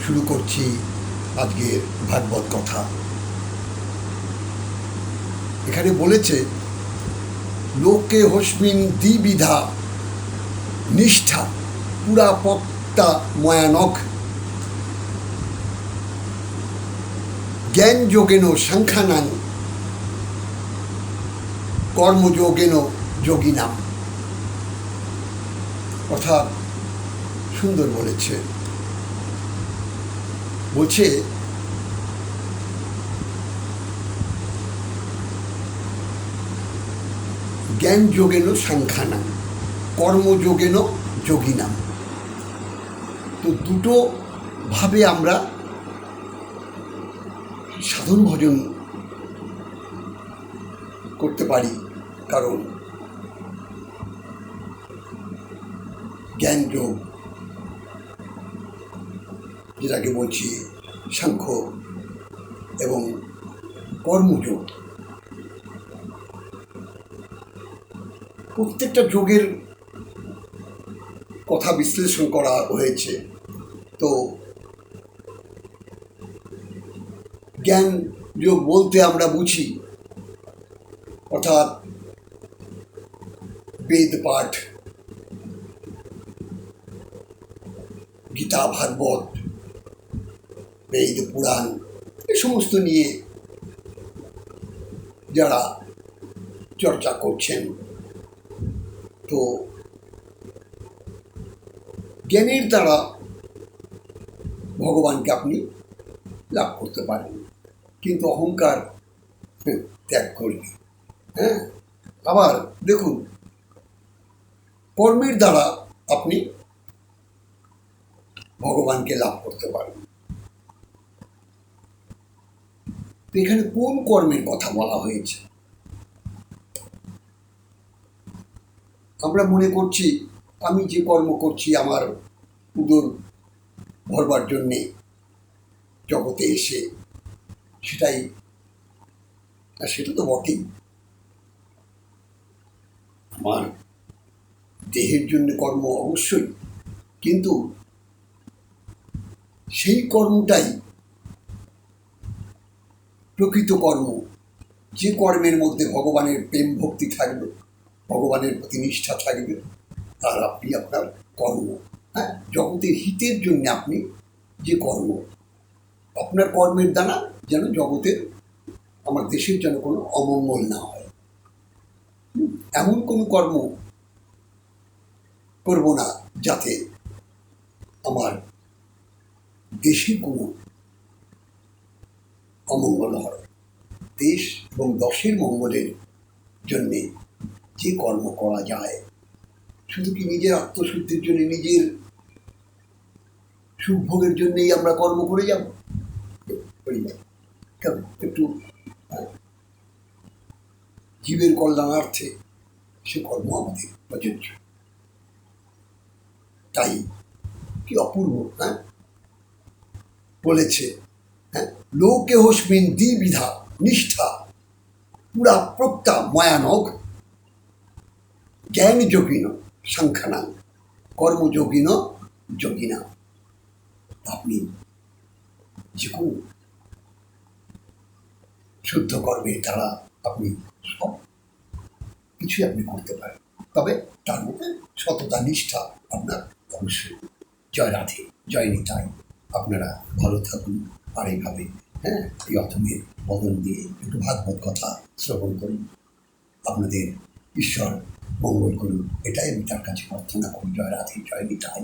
শুরু করছি আজকের ভাগবত কথা। এখানে বলেছে, লোকে হস্মিন দ্বিবিধা নিষ্ঠা পুরা পক্তা ময়ানক জ্ঞান যোগেন সাংখ্যানাং কর্মযোগেন যোগিনাম। অর্থাৎ সুন্দর বলেছে, বলছে জ্ঞান যোগেন সাংখ্যানাং কর্মযোগেন যোগিনাম। তো দুটো ভাবে আমরা সাধন ভজন করতে পারি, কারণ জ্ঞান যোগ, যেটাকে বলছি সাংখ্য, এবং কর্মযোগ, প্রত্যেকটা যোগের কথা বিশ্লেষণ করা হয়েছে। তো জ্ঞান যোগ বলতে আমরা বুঝি অর্থাৎ বেদ পাঠ, গীতা, ভাগবত, বেদ, পুরাণ, এই সমস্ত নিয়ে যারা চর্চা করছেন, তো জ্ঞানের দ্বারা ভগবানকে আপনি লাভ করতে পারেন, কিন্তু অহংকার ত্যাগ করবে। আবার দেখুন, কর্মের দ্বারা আপনি ভগবানকে লাভ করতে পারেন। তো এখানে কোন কর্মের কথা বলা হয়েছে? আমরা মনে করছি আমি যে কর্ম করছি আমার উদর ভরবার জন্যে জগতে এসে, সেটা তো বটেই। আমার দেহের জন্য কর্ম অবশ্যই, কিন্তু সেই কর্মটাই প্রকৃত কর্ম, যে কর্মের মধ্যে ভগবানের প্রেম ভক্তি থাকবে, ভগবানের প্রতি নিষ্ঠা থাকবে, আর আপনি আপনার কর্ম, জগতের হিতের জন্য আপনি যে কর্ম, আপনার কর্মের দ্বারা যেন জগতের, আমার দেশের যেন কোনো অমঙ্গল না হয়, এমন কোনো কর্ম করব না যাতে আমার দেশের কোনো অমঙ্গল হয়। দেশ এবং দশের মঙ্গলের জন্যে যে কর্ম করা যায়, শুধু কি নিজের আত্মশুদ্ধির জন্য, নিজের সুখভোগের জন্যই আমরা কর্ম করে যাব? একটু জীবের কল্যাণার্থে সে কর্ম আমাদের প্রযোজ্য। তাই কি অপূর্ব বলেছে, লোকে হস্মিন দ্বিবিধা নিষ্ঠা পুরা প্রক্তা ময়ানক জ্ঞান যোগিন সাংখ্যানাং কর্মযোগিন যোগিনা। আপনি যে কোনো শুদ্ধ কর্মের দ্বারা আপনি সব কিছুই আপনি করতে পারেন, তবে তার মধ্যে সততা নিষ্ঠা আপনার অবশ্যই। জয় রাধে, জয় নিতাই। আপনারা ভালো থাকুন, আর এইভাবে এই অথমের বদল দিয়ে একটু ভাগবত কথা শ্রবণ করুন। আপনাদের ঈশ্বর মঙ্গল করুন, এটাই আমি তার কাছে প্রার্থনা করি। জয় রাধে, জয় নিতাই।